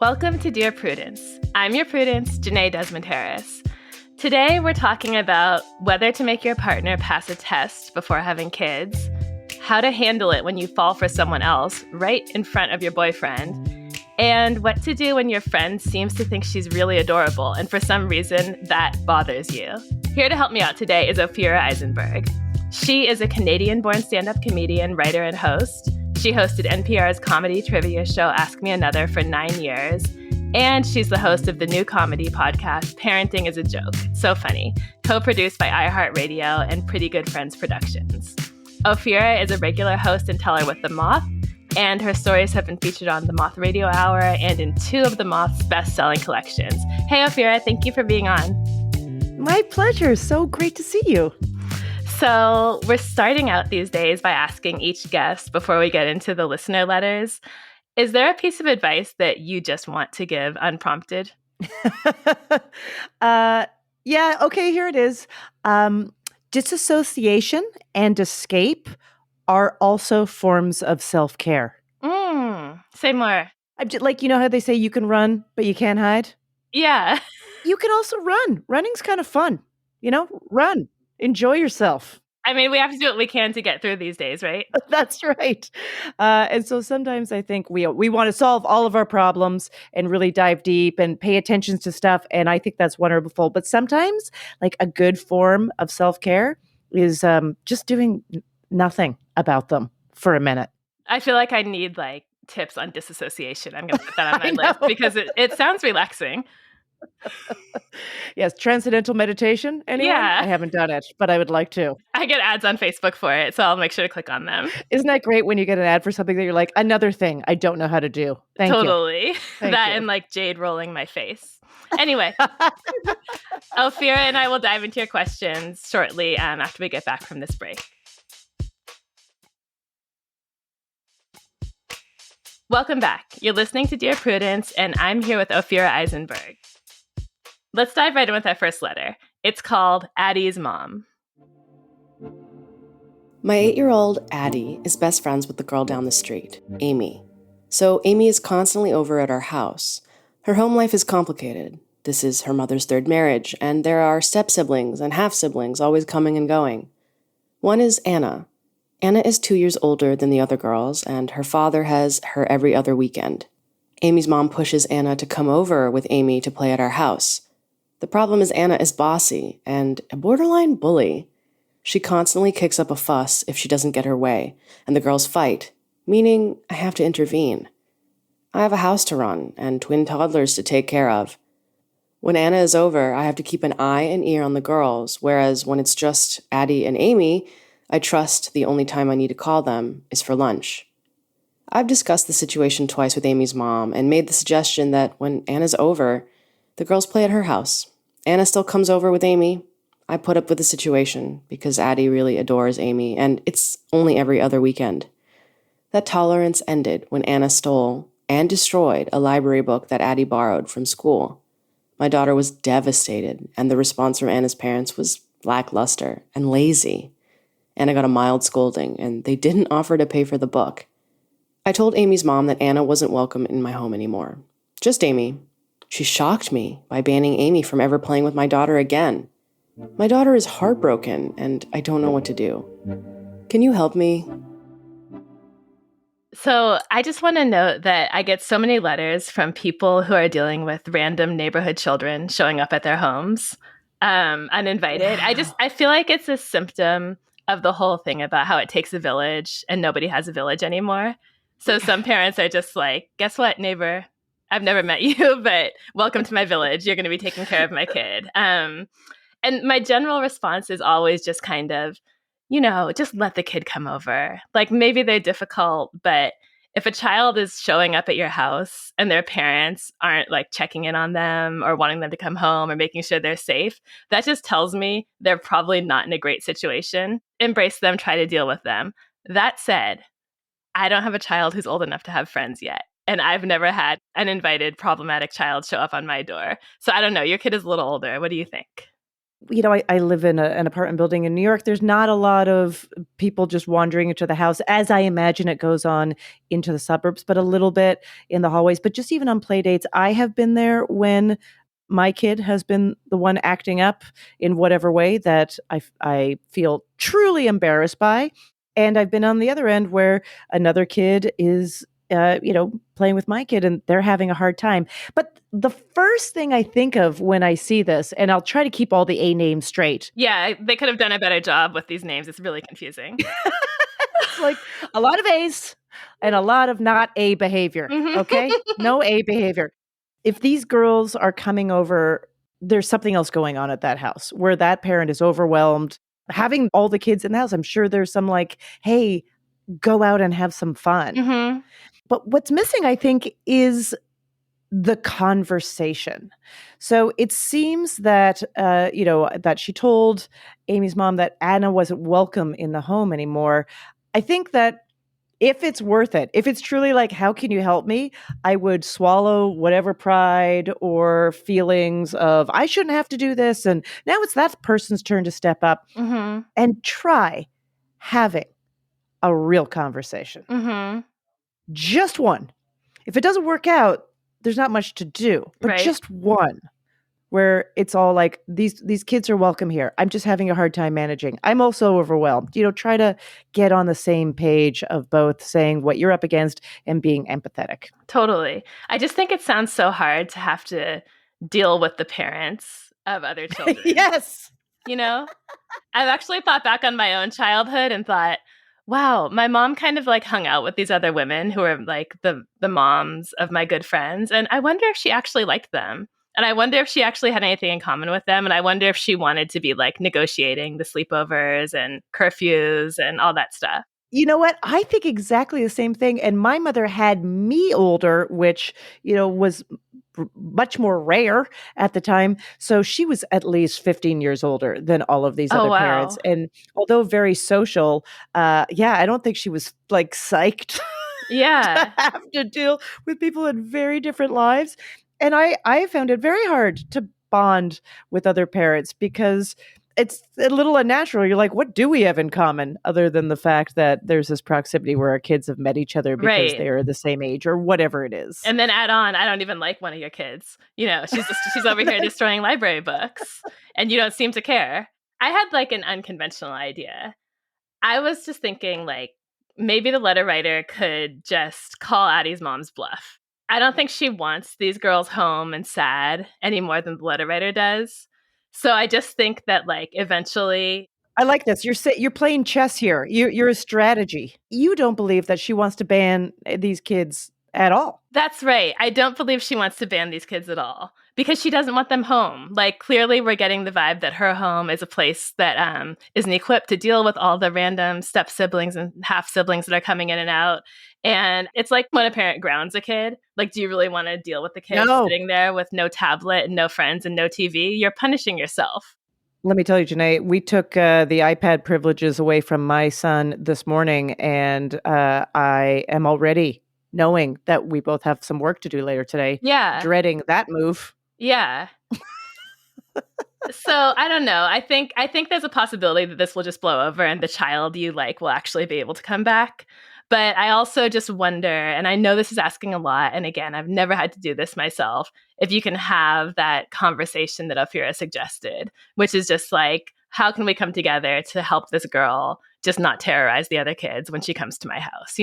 Welcome to Dear Prudence. I'm your Prudence, Jenée Desmond-Harris. Today we're talking about whether to make your partner pass a test before having kids, how to handle it when you fall for someone else right in front of your boyfriend, and what to do when your friend seems to think she's really adorable and for some reason that bothers you. Here to help me out today is Ophira Eisenberg. She is a Canadian-born stand-up comedian, writer, and host. She hosted NPR's comedy trivia show Ask Me Another for 9 years, and she's the host of the new comedy podcast Parenting is a Joke, so funny, co-produced by iHeartRadio and Pretty Good Friends Productions. Ophira is a regular host and teller with The Moth, and her stories have been featured on The Moth Radio Hour and in 2 of The Moth's best-selling collections. Hey, Ophira, thank you for being on. My pleasure. So great to see you. So we're starting out these days by asking each guest before we get into the listener letters, is there a piece of advice that you just want to give unprompted? Yeah, okay, here it is. Disassociation and escape are also forms of self-care. Say more. I'm just, like, you know how they say you can run, but you can't hide? Yeah. You can also run. Running's kind of fun. Run. Enjoy yourself. I mean, we have to do what we can to get through these days, right? That's right. And so sometimes I think we want to solve all of our problems and really dive deep and pay attention to stuff. And I think that's wonderful. But sometimes, like, a good form of self-care is just doing nothing about them for a minute. I feel like I need tips on disassociation. I'm going to put that on my list because it sounds relaxing. Yes, transcendental meditation. Anyone? Yeah. I haven't done it, but I would like to. I get ads on Facebook for it, so I'll make sure to click on them. Isn't that great when you get an ad for something that you're like, another thing I don't know how to do? Thank you. Totally. That and jade rolling my face. Anyway, Ophira and I will dive into your questions shortly after we get back from this break. Welcome back. You're listening to Dear Prudence, and I'm here with Ophira Eisenberg. Let's dive right in with our first letter. It's called Addie's Mom. My 8-year-old Addie is best friends with the girl down the street, Amy. So Amy is constantly over at our house. Her home life is complicated. This is her mother's 3rd marriage, and there are step-siblings and half-siblings always coming and going. One is Anna. Anna is 2 years older than the other girls, and her father has her every other weekend. Amy's mom pushes Anna to come over with Amy to play at our house. The problem is Anna is bossy and a borderline bully. She constantly kicks up a fuss if she doesn't get her way, and the girls fight, meaning I have to intervene. I have a house to run and twin toddlers to take care of. When Anna is over, I have to keep an eye and ear on the girls, whereas when it's just Addie and Amy, I trust the only time I need to call them is for lunch. I've discussed the situation twice with Amy's mom and made the suggestion that when Anna's over, the girls play at her house. Anna still comes over with Amy. I put up with the situation because Addie really adores Amy, and it's only every other weekend. That tolerance ended when Anna stole and destroyed a library book that Addie borrowed from school. My daughter was devastated, and the response from Anna's parents was lackluster and lazy. Anna got a mild scolding, and they didn't offer to pay for the book. I told Amy's mom that Anna wasn't welcome in my home anymore. Just Amy. She shocked me by banning Amy from ever playing with my daughter again. My daughter is heartbroken, and I don't know what to do. Can you help me? So I just want to note that I get so many letters from people who are dealing with random neighborhood children showing up at their homes, uninvited. Wow. I feel like it's a symptom of the whole thing about how it takes a village and nobody has a village anymore. So some parents are just like, guess what, neighbor? I've never met you, but welcome to my village. You're going to be taking care of my kid. And my general response is always just kind of, just let the kid come over. Maybe they're difficult, but if a child is showing up at your house and their parents aren't checking in on them or wanting them to come home or making sure they're safe, that just tells me they're probably not in a great situation. Embrace them, try to deal with them. That said, I don't have a child who's old enough to have friends yet. And I've never had an invited problematic child show up on my door. So I don't know. Your kid is a little older. What do you think? I live in an apartment building in New York. There's not a lot of people just wandering into the house, as I imagine it goes on into the suburbs, but a little bit in the hallways. But just even on play dates, I have been there when my kid has been the one acting up in whatever way that I feel truly embarrassed by. And I've been on the other end where another kid is playing with my kid and they're having a hard time. But the first thing I think of when I see this, and I'll try to keep all the A names straight. Yeah, they could have done a better job with these names. It's really confusing. It's like a lot of A's and a lot of not A behavior. Okay? No A behavior. If these girls are coming over, there's something else going on at that house where that parent is overwhelmed. Having all the kids in the house, I'm sure there's some like, hey, go out and have some fun. But what's missing, I think, is the conversation. So it seems that, that she told Amy's mom that Anna wasn't welcome in the home anymore. I think that if it's worth it, if it's truly like, how can you help me? I would swallow whatever pride or feelings of, I shouldn't have to do this. And now it's that person's turn to step up and try having a real conversation. Just one. If it doesn't work out, there's not much to do, but just one where it's all like, these kids are welcome here. I'm just having a hard time managing. I'm also overwhelmed. Try to get on the same page of both saying what you're up against and being empathetic. Totally. I just think it sounds so hard to have to deal with the parents of other children. Yes. I've actually thought back on my own childhood and thought, wow, my mom kind of like hung out with these other women who were like the moms of my good friends. And I wonder if she actually liked them. And I wonder if she actually had anything in common with them. And I wonder if she wanted to be like negotiating the sleepovers and curfews and all that stuff. You know what? I think exactly the same thing. And my mother had me older, which, was much more rare at the time. So she was at least 15 years older than all of these other parents. And although very social, I don't think she was like psyched to have to deal with people in very different lives. And I found it very hard to bond with other parents because it's a little unnatural. You're like, what do we have in common other than the fact that there's this proximity where our kids have met each other because they are the same age or whatever it is. And then add on, I don't even like one of your kids. She's over here destroying library books and you don't seem to care. I had like an unconventional idea. I was just thinking like maybe the letter writer could just call Addie's mom's bluff. I don't think she wants these girls home and sad any more than the letter writer does. So I just think that like eventually. I like this. You're playing chess here. You're a strategy. You don't believe that she wants to ban these kids at all. That's right. I don't believe she wants to ban these kids at all because she doesn't want them home. Like clearly we're getting the vibe that her home is a place that isn't equipped to deal with all the random step siblings and half siblings that are coming in and out. And it's like when a parent grounds a kid, like, do you really want to deal with the kid sitting there with no tablet and no friends and no TV? You're punishing yourself. Let me tell you, Jenée, we took the iPad privileges away from my son this morning, and I am already knowing that we both have some work to do later today. Yeah. Dreading that move. Yeah. So I don't know. I think there's a possibility that this will just blow over and the child you like will actually be able to come back. But I also just wonder, and I know this is asking a lot, and again, I've never had to do this myself, if you can have that conversation that Ophira suggested, which is just like, how can we come together to help this girl just not terrorize the other kids when she comes to my house?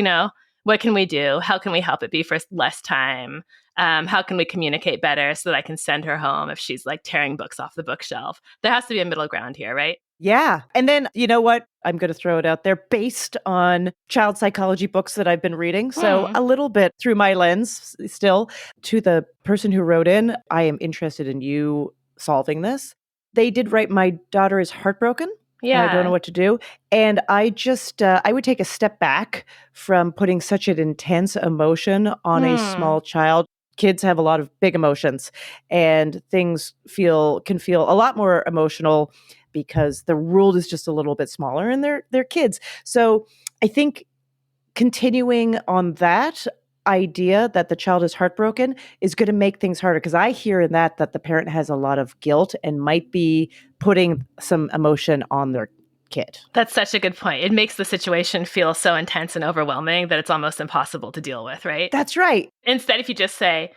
What can we do? How can we help it be for less time? How can we communicate better so that I can send her home if she's like tearing books off the bookshelf? There has to be a middle ground here, right? Yeah. And then, you know what? I'm going to throw it out there based on child psychology books that I've been reading. So a little bit through my lens still. To the person who wrote in, I am interested in you solving this. They did write, my daughter is heartbroken. Yeah. I don't know what to do. And I just, I would take a step back from putting such an intense emotion on a small child. Kids have a lot of big emotions and things can feel a lot more emotional because the world is just a little bit smaller and they're kids. So I think continuing on that, idea that the child is heartbroken is going to make things harder. Because I hear in that the parent has a lot of guilt and might be putting some emotion on their kid. That's such a good point. It makes the situation feel so intense and overwhelming that it's almost impossible to deal with, right? That's right. Instead, if you just say,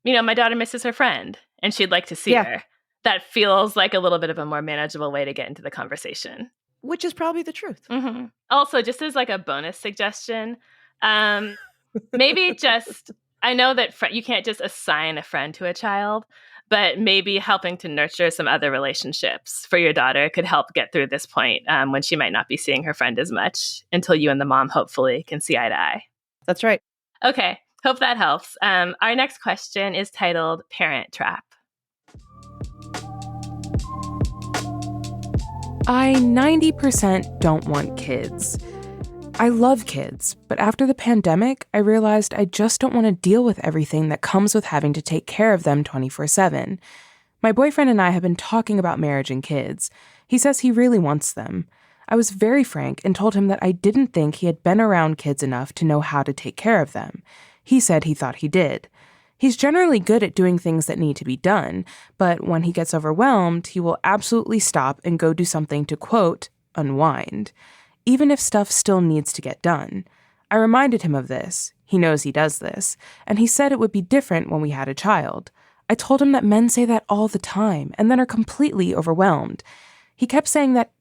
my daughter misses her friend and she'd like to see her, that feels like a little bit of a more manageable way to get into the conversation. Which is probably the truth. Mm-hmm. Also, just as like a bonus suggestion, maybe just, I know that you can't just assign a friend to a child, but maybe helping to nurture some other relationships for your daughter could help get through this point when she might not be seeing her friend as much until you and the mom hopefully can see eye to eye. That's right. Okay, hope that helps. Our next question is titled Parent Trap. I 90% don't want kids. I love kids, but after the pandemic, I realized I just don't want to deal with everything that comes with having to take care of them 24/7. My boyfriend and I have been talking about marriage and kids. He says he really wants them. I was very frank and told him that I didn't think he had been around kids enough to know how to take care of them. He said he thought he did. He's generally good at doing things that need to be done, but when he gets overwhelmed, he will absolutely stop and go do something to, quote, unwind, even if stuff still needs to get done. I reminded him of this. He knows he does this, and he said it would be different when we had a child. I told him that men say that all the time and then are completely overwhelmed. He kept saying that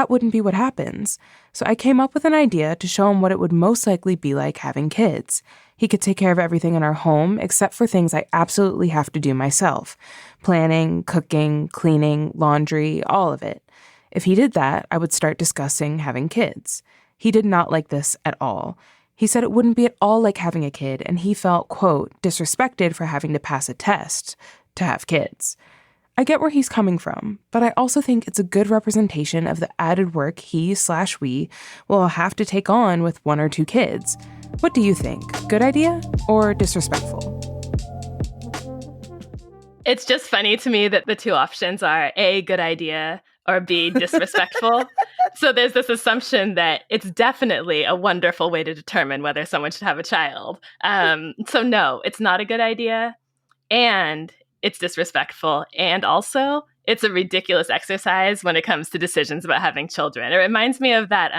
wouldn't be what happens. So I came up with an idea to show him what it would most likely be like having kids. He could take care of everything in our home except for things I absolutely have to do myself. Planning, cooking, cleaning, laundry, all of it. If he did that, I would start discussing having kids. He did not like this at all. He said it wouldn't be at all like having a kid, and he felt, quote, disrespected for having to pass a test to have kids. I get where he's coming from, but I also think it's a good representation of the added work he/we will have to take on with 1 or 2 kids. What do you think? Good idea or disrespectful? It's just funny to me that the two options are A, good idea, or B, disrespectful. So there's this assumption that it's definitely a wonderful way to determine whether someone should have a child. So no, it's not a good idea. And it's disrespectful. And also, it's a ridiculous exercise when it comes to decisions about having children. It reminds me of that.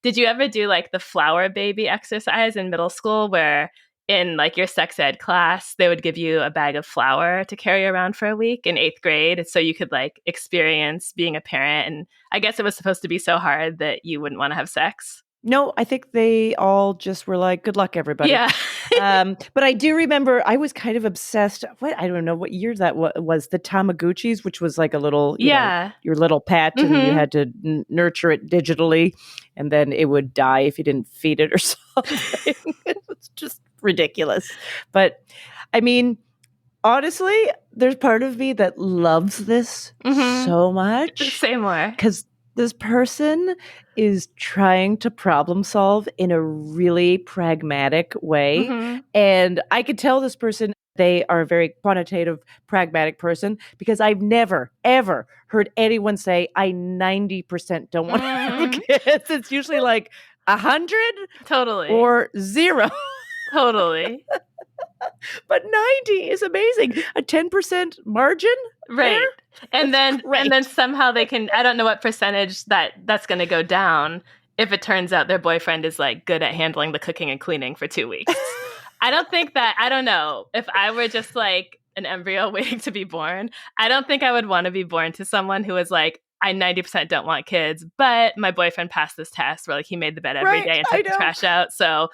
Did you ever do like the flower baby exercise in middle school where in like your sex ed class, they would give you a bag of flour to carry around for a week in 8th grade so you could like experience being a parent? And I guess it was supposed to be so hard that you wouldn't want to have sex. No, I think they all just were like, good luck, everybody. Yeah. But I do remember I was kind of obsessed. I don't know what year that was. The Tamagotchis, which was like a little, you know, your little pet, and you had to nurture it digitally, and then it would die if you didn't feed it or something. It was just ridiculous. But I mean, honestly, there's part of me that loves this so much. Say more. Because this person is trying to problem solve in a really pragmatic way. And I could tell this person they are a very quantitative, pragmatic person because I've never, ever heard anyone say, I 90% don't want to have kids. It's usually like 100 totally or 0. Totally. But 90 is amazing. A 10% margin? Right. There? And then somehow they can, I don't know what percentage that's going to go down if it turns out their boyfriend is like good at handling the cooking and cleaning for 2 weeks. I don't know. If I were just like an embryo waiting to be born, I don't think I would want to be born to someone who is like, I 90% don't want kids, but my boyfriend passed this test where like he made the bed every day and took the trash out. So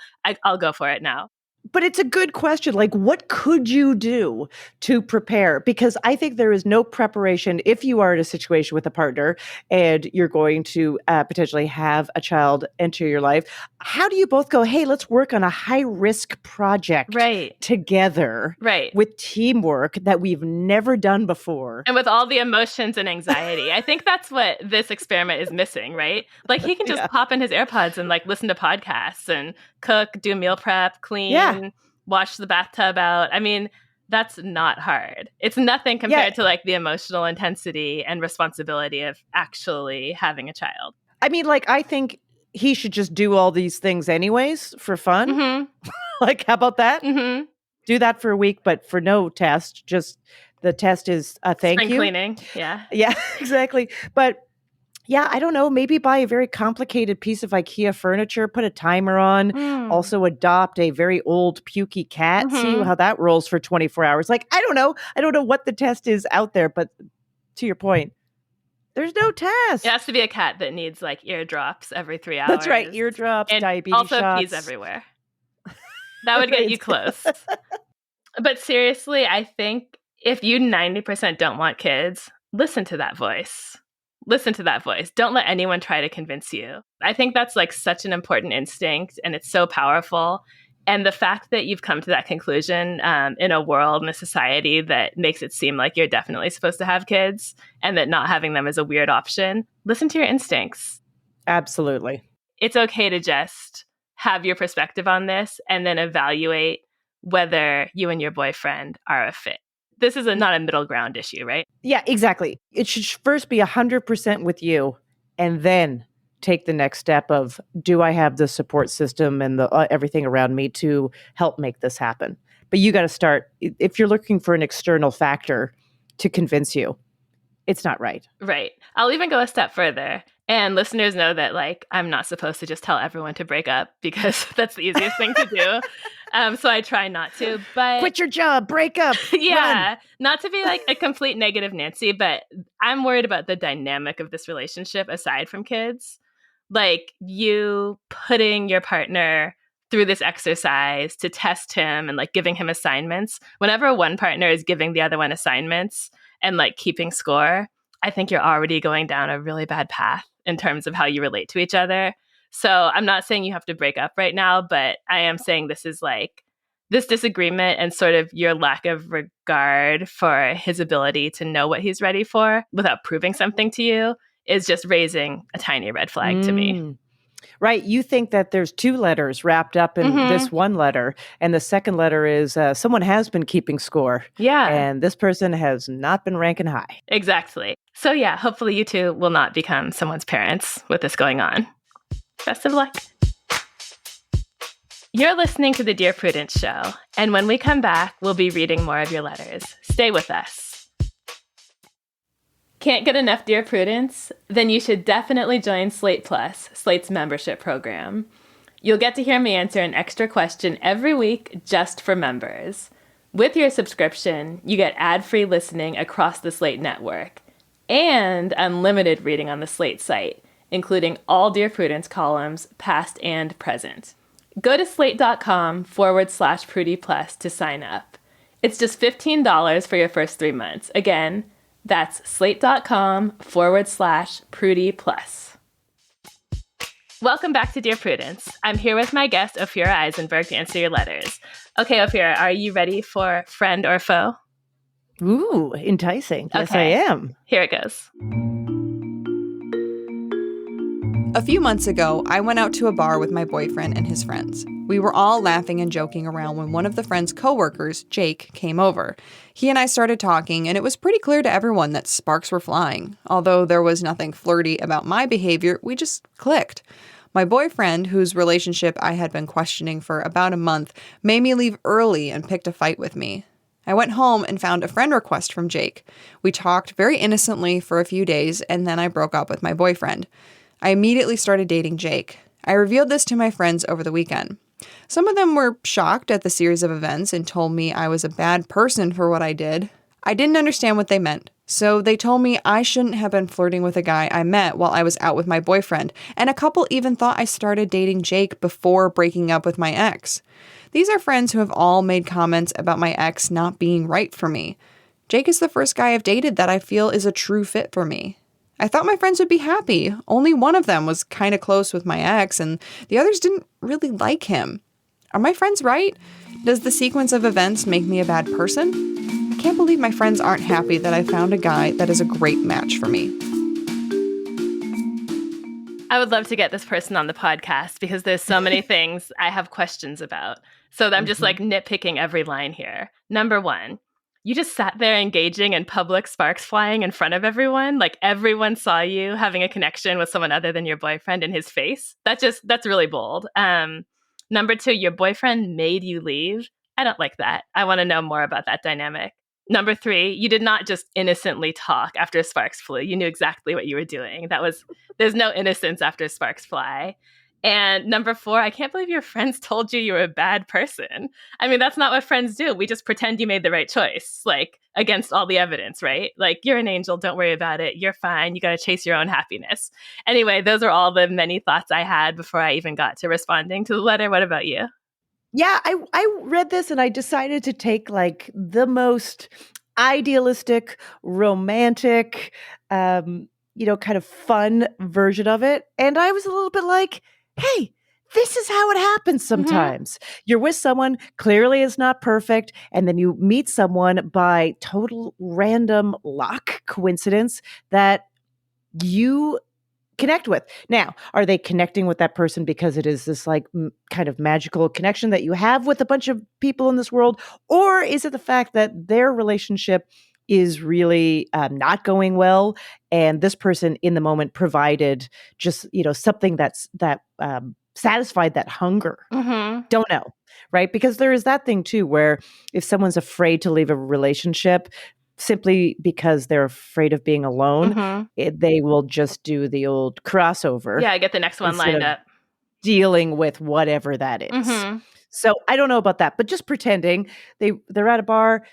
I'll go for it now. But it's a good question. Like, what could you do to prepare? Because I think there is no preparation if you are in a situation with a partner and you're going to potentially have a child enter your life. How do you both go, hey, let's work on a high-risk project together with teamwork that we've never done before? And with all the emotions and anxiety. I think that's what this experiment is missing, right? Like, he can just pop in his AirPods and like listen to podcasts and cook, do meal prep, clean, wash the bathtub out. I mean, that's not hard. It's nothing compared to like the emotional intensity and responsibility of actually having a child. I mean, like, I think he should just do all these things anyways for fun. Like, how about that? Mm-hmm. Do that for a week, but for no test. Just the test is a thank Spring you. cleaning. Yeah. Yeah, exactly. But yeah, I don't know. Maybe buy a very complicated piece of IKEA furniture, put a timer on. Also adopt a very old pukey cat. See how that rolls for 24 hours. Like, I don't know. I don't know what the test is out there, but to your point, there's no test. It has to be a cat that needs like eardrops every 3 hours. That's right. Eardrops, and diabetes also shots. pees everywhere. That would get you close. But seriously, I think if you 90% don't want kids, listen to that voice. Listen to that voice. Don't let anyone try to convince you. I think that's like such an important instinct, and it's so powerful. And the fact that you've come to that conclusion in a world and a society that makes it seem like you're definitely supposed to have kids and that not having them is a weird option, listen to your instincts. Absolutely. It's okay to just have your perspective on this and then evaluate whether you and your boyfriend are a fit. This is not a middle ground issue, right? Yeah, exactly. It should first be 100% with you, and then take the next step of, do I have the support system and the everything around me to help make this happen? But you got to start, if you're looking for an external factor to convince you, it's not right. Right. I'll even go a step further. And listeners know that, like, I'm not supposed to just tell everyone to break up because that's the easiest thing to do. So I try not to. But quit your job, break up. Yeah. Run. Not to be like a complete negative Nancy, but I'm worried about the dynamic of this relationship aside from kids. Like, you putting your partner through this exercise to test him and like giving him assignments. Whenever one partner is giving the other one assignments and like keeping score, I think you're already going down a really bad path in terms of how you relate to each other. So I'm not saying you have to break up right now, but I am saying this is like this disagreement and sort of your lack of regard for his ability to know what he's ready for without proving something to you is just raising a tiny red flag to me. Right. You think that there's two letters wrapped up in this one letter. And the second letter is someone has been keeping score. Yeah. And this person has not been ranking high. Exactly. So yeah, hopefully you two will not become someone's parents with this going on. Best of luck. You're listening to the Dear Prudence Show. And when we come back, we'll be reading more of your letters. Stay with us. Can't get enough Dear Prudence? Then you should definitely join Slate Plus, Slate's membership program. You'll get to hear me answer an extra question every week just for members. With your subscription, you get ad-free listening across the Slate network and unlimited reading on the Slate site, including all Dear Prudence columns, past and present. Go to slate.com/Prudie Plus to sign up. It's just $15 for your first 3 months. Again, that's slate.com/Prudie Plus. Welcome back to Dear Prudence. I'm here with my guest, Ophira Eisenberg, to answer your letters. Okay, Ophira, are you ready for friend or foe? Ooh, enticing. Yes, Okay. I am. Here it goes. A few months ago, I went out to a bar with my boyfriend and his friends. We were all laughing and joking around when one of the friend's coworkers, Jake, came over. He and I started talking, and it was pretty clear to everyone that sparks were flying. Although there was nothing flirty about my behavior, we just clicked. My boyfriend, whose relationship I had been questioning for about a month, made me leave early and picked a fight with me. I went home and found a friend request from Jake. We talked very innocently for a few days, and then I broke up with my boyfriend. I immediately started dating Jake. I revealed this to my friends over the weekend. Some of them were shocked at the series of events and told me I was a bad person for what I did. I didn't understand what they meant, so they told me I shouldn't have been flirting with a guy I met while I was out with my boyfriend, and a couple even thought I started dating Jake before breaking up with my ex. These are friends who have all made comments about my ex not being right for me. Jake is the first guy I've dated that I feel is a true fit for me. I thought my friends would be happy. Only one of them was kind of close with my ex, and the others didn't really like him. Are my friends right? Does the sequence of events make me a bad person? I can't believe my friends aren't happy that I found a guy that is a great match for me. I would love to get this person on the podcast because there's so many things I have questions about. So I'm just like nitpicking every line here. Number one, you just sat there engaging in public sparks flying in front of everyone. Like everyone saw you having a connection with someone other than your boyfriend in his face. That's really bold. Number 2, your boyfriend made you leave. I don't like that. I want to know more about that dynamic. Number 3, you did not just innocently talk after sparks flew. You knew exactly what you were doing. There's no innocence after sparks fly. And number 4, I can't believe your friends told you were a bad person. I mean, that's not what friends do. We just pretend you made the right choice, like against all the evidence, right? Like, you're an angel. Don't worry about it. You're fine. You got to chase your own happiness. Anyway, those are all the many thoughts I had before I even got to responding to the letter. What about you? Yeah, I read this and I decided to take like the most idealistic, romantic, kind of fun version of it. And I was a little bit like, hey, this is how it happens sometimes. You're with someone, clearly is not perfect, and then you meet someone by total random luck, coincidence that you connect with. Now, are they connecting with that person because it is this like kind of magical connection that you have with a bunch of people in this world? Or is it the fact that their relationship is really not going well, and this person in the moment provided just, something that satisfied that hunger? Don't know, right? Because there is that thing too, where if someone's afraid to leave a relationship simply because they're afraid of being alone, they will just do the old crossover. Yeah, get the next one lined up. Dealing with whatever that is. So I don't know about that, but just pretending they're at a bar,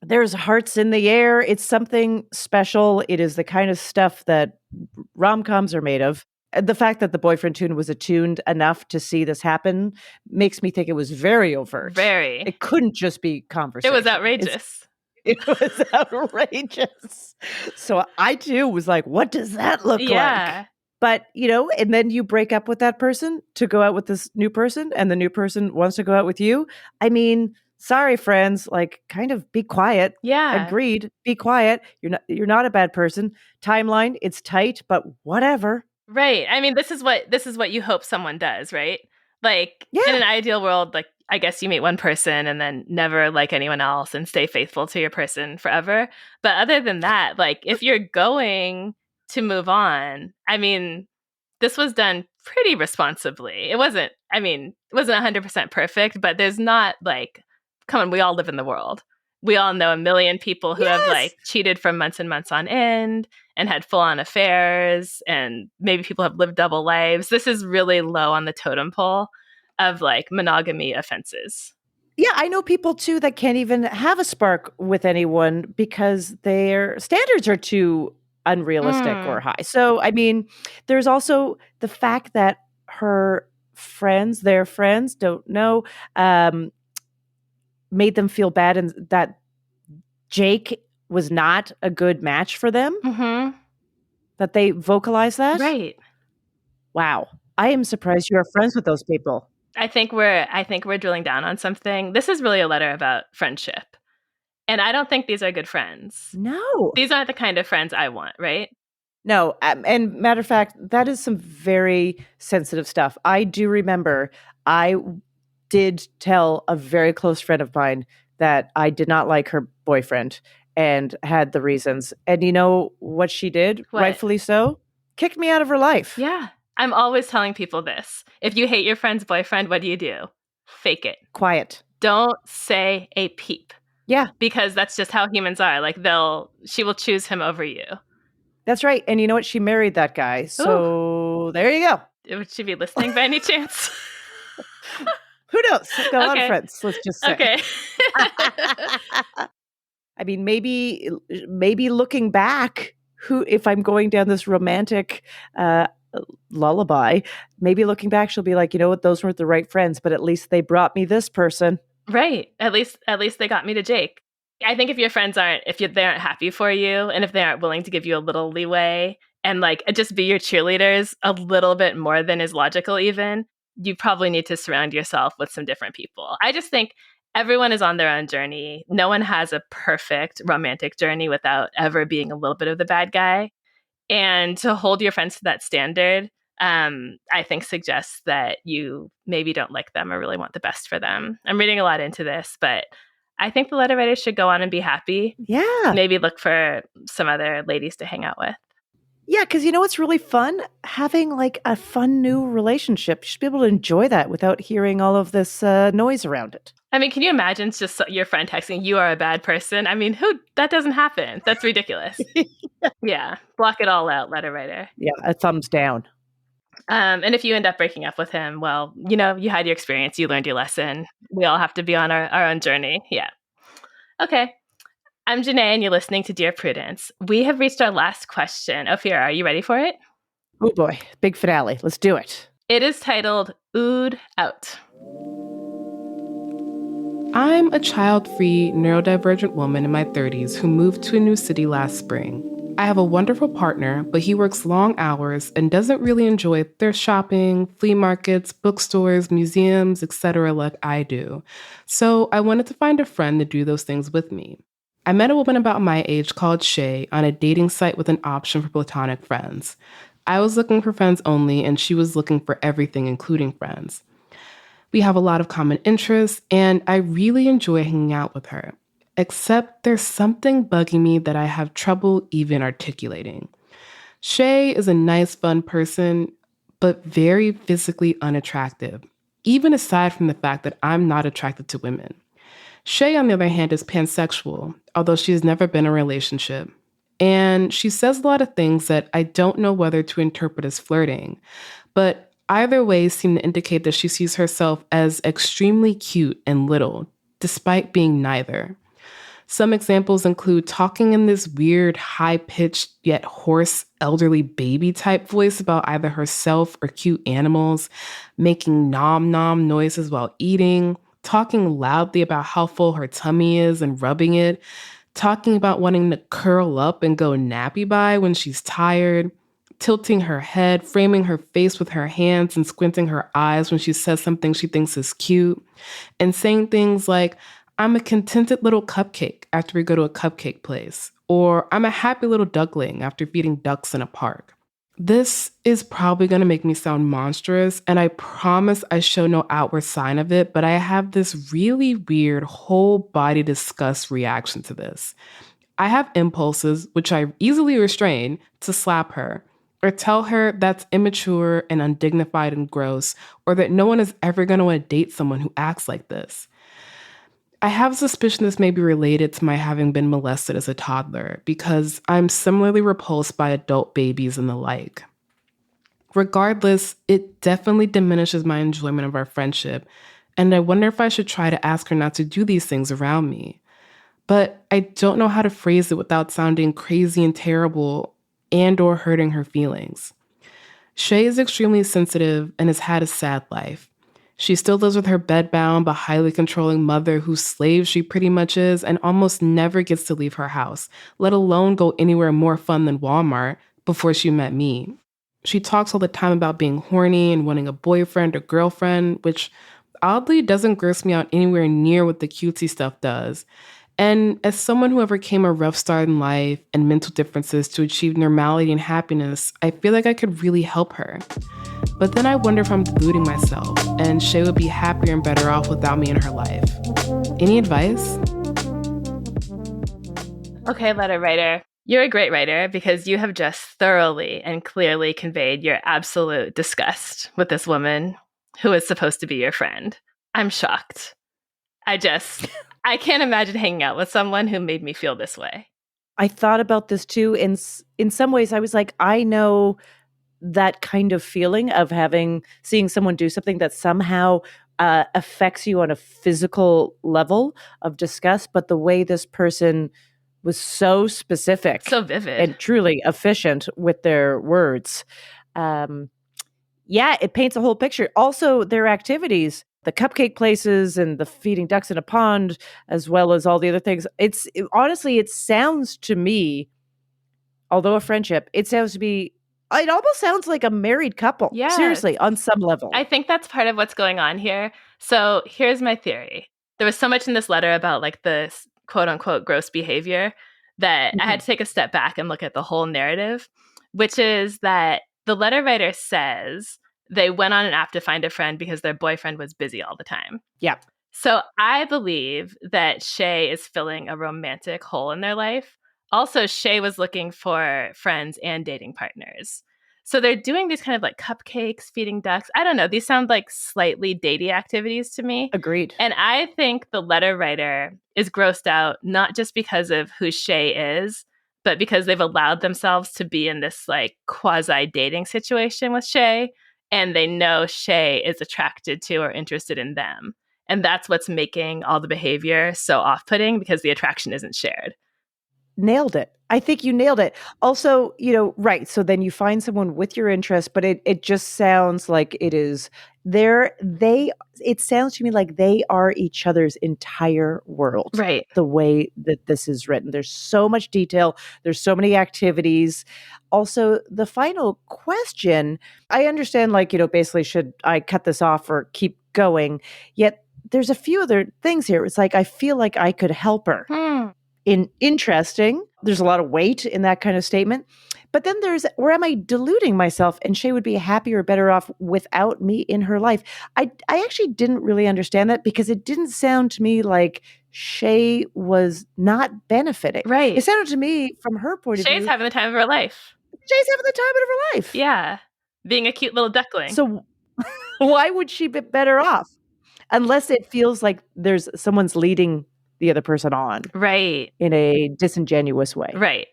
there's hearts in the air. It's something special. It is the kind of stuff that rom-coms are made of. The fact that the boyfriend tune was attuned enough to see this happen makes me think it was very overt. Very. It couldn't just be conversation. It was outrageous. It was outrageous. So I too was like, what does that look like? But, and then you break up with that person to go out with this new person, and the new person wants to go out with you. I mean, sorry, friends, like, kind of be quiet. Yeah. Agreed. Be quiet. You're not a bad person. Timeline, it's tight, but whatever. Right. I mean, this is what you hope someone does, right? Like, Yeah. In an ideal world, like, I guess you meet one person and then never like anyone else and stay faithful to your person forever. But other than that, like, if you're going to move on, I mean, this was done pretty responsibly. It wasn't 100% perfect, but there's not like, come on, we all live in the world. We all know a million people who have like cheated for months and months on end and had full-on affairs, and maybe people have lived double lives. This is really low on the totem pole of like monogamy offenses. Yeah, I know people too that can't even have a spark with anyone because their standards are too unrealistic or high. So, I mean, there's also the fact that their friends don't know, made them feel bad, and that Jake was not a good match for them. That they vocalize that. Right. Wow. I am surprised you are friends with those people. I think we're drilling down on something. This is really a letter about friendship. And I don't think these are good friends. No. These aren't the kind of friends I want, right? No. And matter of fact, that is some very sensitive stuff. I do remember I did tell a very close friend of mine that I did not like her boyfriend and had the reasons. And you know what she did? What? Rightfully so. Kicked me out of her life. Yeah. I'm always telling people this. If you hate your friend's boyfriend, what do? Fake it. Quiet. Don't say a peep. Yeah. Because that's just how humans are. Like she will choose him over you. That's right. And you know what? She married that guy. So There you go. Would she be listening by any chance? Who knows? I've got a lot of friends. Let's just say. Okay. I mean, maybe looking back, if I'm going down this romantic lullaby, maybe looking back, she'll be like, you know what? Those weren't the right friends, but at least they brought me this person. Right. At least they got me to Jake. I think if your friends they aren't happy for you, and if they aren't willing to give you a little leeway and like just be your cheerleaders a little bit more than is logical even, you probably need to surround yourself with some different people. I just think everyone is on their own journey. No one has a perfect romantic journey without ever being a little bit of the bad guy. And to hold your friends to that standard, I think suggests that you maybe don't like them or really want the best for them. I'm reading a lot into this, but I think the letter writers should go on and be happy. Yeah. Maybe look for some other ladies to hang out with. Yeah, because you know what's really fun? Having like a fun new relationship. You should be able to enjoy that without hearing all of this noise around it. I mean, can you imagine just your friend texting, "You are a bad person"? I mean, that doesn't happen. That's ridiculous. Yeah. Block it all out, letter writer. Yeah, a thumbs down. And if you end up breaking up with him, well, you had your experience, you learned your lesson. We all have to be on our own journey. Yeah. Okay. I'm Jenée, and you're listening to Dear Prudence. We have reached our last question. Ophira, are you ready for it? Oh boy, big finale. Let's do it. It is titled Ood Out. I'm a child-free, neurodivergent woman in my 30s who moved to a new city last spring. I have a wonderful partner, but he works long hours and doesn't really enjoy thrift shopping, flea markets, bookstores, museums, etc. like I do. So I wanted to find a friend to do those things with me. I met a woman about my age called Shay on a dating site with an option for platonic friends. I was looking for friends only, and she was looking for everything, including friends. We have a lot of common interests, and I really enjoy hanging out with her. Except there's something bugging me that I have trouble even articulating. Shay is a nice, fun person, but very physically unattractive, even aside from the fact that I'm not attracted to women. Shay, on the other hand, is pansexual, although she has never been in a relationship. And she says a lot of things that I don't know whether to interpret as flirting, but either way seem to indicate that she sees herself as extremely cute and little, despite being neither. Some examples include talking in this weird, high-pitched, yet hoarse, elderly baby type voice about either herself or cute animals, making nom-nom noises while eating, talking loudly about how full her tummy is and rubbing it, talking about wanting to curl up and go nappy by when she's tired, tilting her head, framing her face with her hands and squinting her eyes when she says something she thinks is cute, and saying things like, "I'm a contented little cupcake" after we go to a cupcake place, or "I'm a happy little duckling" after feeding ducks in a park. This is probably going to make me sound monstrous, and I promise I show no outward sign of it, but I have this really weird whole body disgust reaction to this. I have impulses, which I easily restrain, to slap her, or tell her that's immature and undignified and gross, or that no one is ever going to want to date someone who acts like this. I have a suspicion this may be related to my having been molested as a toddler, because I'm similarly repulsed by adult babies and the like. Regardless, it definitely diminishes my enjoyment of our friendship, and I wonder if I should try to ask her not to do these things around me. But I don't know how to phrase it without sounding crazy and terrible and or hurting her feelings. Shay is extremely sensitive and has had a sad life. She still lives with her bedbound but highly controlling mother whose slave she pretty much is and almost never gets to leave her house, let alone go anywhere more fun than Walmart, before she met me. She talks all the time about being horny and wanting a boyfriend or girlfriend, which oddly doesn't gross me out anywhere near what the cutesy stuff does. And as someone who overcame a rough start in life and mental differences to achieve normality and happiness, I feel like I could really help her. But then I wonder if I'm deluding myself, and Shay would be happier and better off without me in her life. Any advice? Okay, letter writer. You're a great writer because you have just thoroughly and clearly conveyed your absolute disgust with this woman who is supposed to be your friend. I'm shocked. I can't imagine hanging out with someone who made me feel this way. I thought about this too. In some ways, I was like, I know that kind of feeling of seeing someone do something that somehow affects you on a physical level of disgust. But the way this person was so specific, so vivid, and truly efficient with their words, it paints a whole picture. Also, their activities, the cupcake places and the feeding ducks in a pond, as well as all the other things. Honestly, it sounds to me, although a friendship, it almost sounds like a married couple. Yeah. Seriously, on some level. I think that's part of what's going on here. So here's my theory. There was so much in this letter about like the quote unquote gross behavior that I had to take a step back and look at the whole narrative, which is that the letter writer says they went on an app to find a friend because their boyfriend was busy all the time. Yeah. So I believe that Shay is filling a romantic hole in their life, Also, Shay was looking for friends and dating partners. So they're doing these kind of like cupcakes, feeding ducks. I don't know. These sound like slightly datey activities to me. Agreed. And I think the letter writer is grossed out, not just because of who Shay is, but because they've allowed themselves to be in this like quasi dating situation with Shay. And they know Shay is attracted to or interested in them. And that's what's making all the behavior so off-putting, because the attraction isn't shared. Nailed it. I think you nailed it. Also, right. So then you find someone with your interest, but it just sounds like it is it sounds to me like they are each other's entire world. Right. The way that this is written. There's so much detail. There's so many activities. Also, the final question, I understand, like, basically, should I cut this off or keep going? Yet there's a few other things here. It's like, I feel like I could help her. Interesting. There's a lot of weight in that kind of statement. But then there's, or am I deluding myself and Shay would be happier or better off without me in her life? I actually didn't really understand that, because it didn't sound to me like Shay was not benefiting. Right. It sounded to me from her point of view. Shay's having the time of her life. Shay's having the time of her life. Yeah. Being a cute little duckling. So why would she be better off? Unless it feels like there's someone's leading the other person on. Right. In a disingenuous way. Right.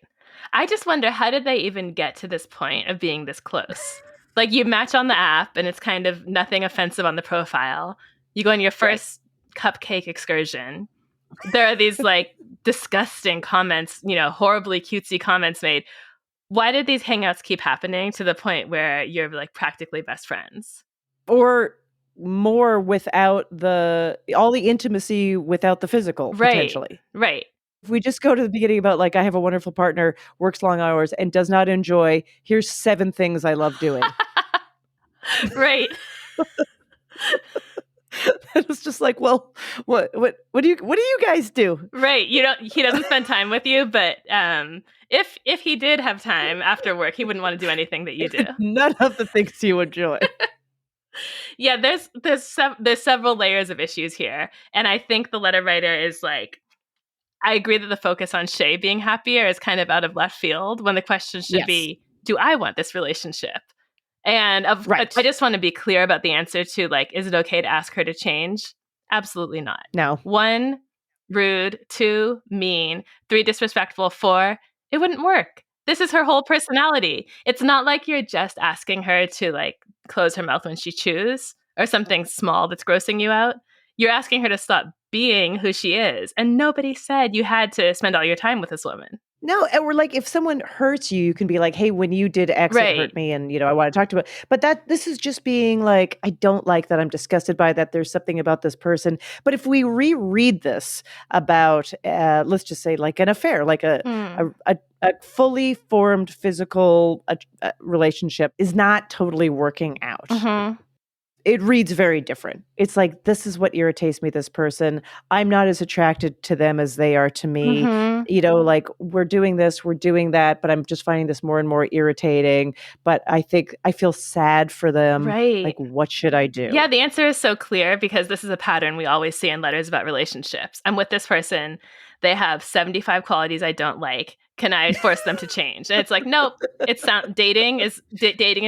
I just wonder, how did they even get to this point of being this close? Like, you match on the app and it's kind of nothing offensive on the profile. You go on your first cupcake excursion. There are these like disgusting comments, horribly cutesy comments made. Why did these hangouts keep happening to the point where you're like practically best friends? Or more without all the intimacy without the physical, potentially. Right. If we just go to the beginning about like, I have a wonderful partner, works long hours, and does not enjoy, here's 7 things I love doing. Right. It's just like, well, what do you guys do? Right. He doesn't spend time with you, but if he did have time after work, he wouldn't want to do anything that you do. None of the things you enjoy. Yeah, there's several layers of issues here. And I think the letter writer is like, I agree that the focus on Shay being happier is kind of out of left field, when the question should be, do I want this relationship? And I just want to be clear about the answer to, like, is it okay to ask her to change? Absolutely not. No. 1, rude. 2, mean. 3, disrespectful. 4, it wouldn't work. This is her whole personality. It's not like you're just asking her to like close her mouth when she chews or something small that's grossing you out. You're asking her to stop being who she is. And nobody said you had to spend all your time with this woman. No, and we're like, if someone hurts you, you can be like, hey, when you did X, it hurt me, and I want to talk to it. But this is just being like, I don't like that. I'm disgusted by that. There's something about this person. But if we reread this about, let's just say, like an affair, like a fully formed physical relationship is not totally working out. Mm-hmm. It reads very different. It's like, this is what irritates me, this person. I'm not as attracted to them as they are to me. Mm-hmm. Like, we're doing this, we're doing that, but I'm just finding this more and more irritating. But I think I feel sad for them. Right. Like, what should I do? Yeah, the answer is so clear, because this is a pattern we always see in letters about relationships. I'm with this person. They have 75 qualities I don't like. Can I force them to change? And it's like, nope. Dating is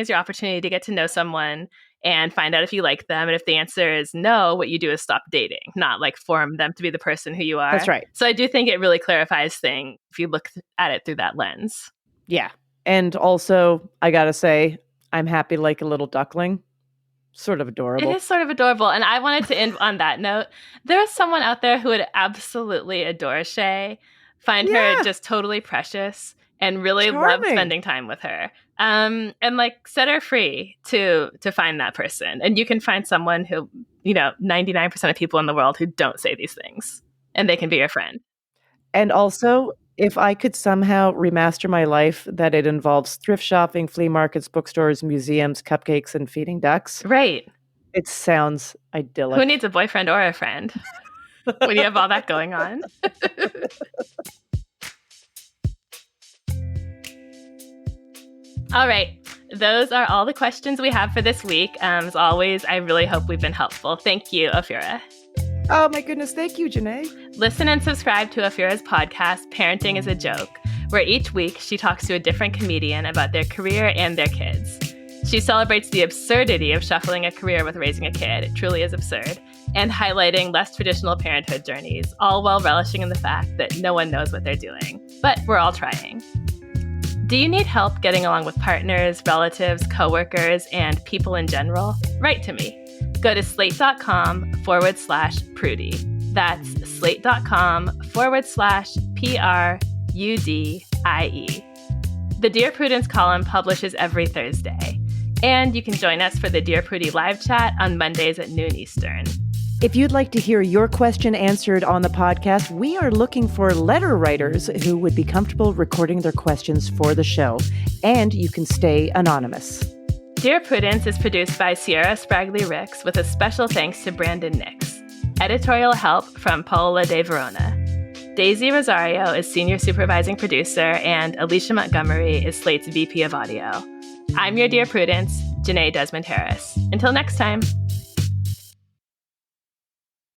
your opportunity to get to know someone and find out if you like them. And if the answer is no, what you do is stop dating, not like form them to be the person who you are. That's right. So I do think it really clarifies things if you look at it through that lens. Yeah. And also, I got to say, I'm happy like a little duckling. Sort of adorable. It is sort of adorable. And I wanted to end on that note. There's someone out there who would absolutely adore Shay, find her just totally precious, and really love spending time with her. And like set her free to find that person. And you can find someone who, 99% of people in the world who don't say these things, and they can be your friend. And also, if I could somehow remaster my life that it involves thrift shopping, flea markets, bookstores, museums, cupcakes, and feeding ducks. Right. It sounds idyllic. Who needs a boyfriend or a friend when you have all that going on? All right. Those are all the questions we have for this week. As always, I really hope we've been helpful. Thank you, Ophira. Oh my goodness. Thank you, Jenée. Listen and subscribe to Ophira's podcast, Parenting is a Joke, where each week she talks to a different comedian about their career and their kids. She celebrates the absurdity of shuffling a career with raising a kid, it truly is absurd, and highlighting less traditional parenthood journeys, all while relishing in the fact that no one knows what they're doing. But we're all trying. Do you need help getting along with partners, relatives, coworkers, and people in general? Write to me. Go to slate.com/Prudie. That's slate.com/PRUDIE. The Dear Prudence column publishes every Thursday. And you can join us for the Dear Prudie live chat on Mondays at noon Eastern. If you'd like to hear your question answered on the podcast, we are looking for letter writers who would be comfortable recording their questions for the show. And you can stay anonymous. Dear Prudence is produced by Sierra Spragley Ricks with a special thanks to Brandon Nix. Editorial help from Paola De Verona. Daisy Rosario is senior supervising producer, and Alicia Montgomery is Slate's VP of audio. I'm your Dear Prudence, Jenée Desmond-Harris. Until next time.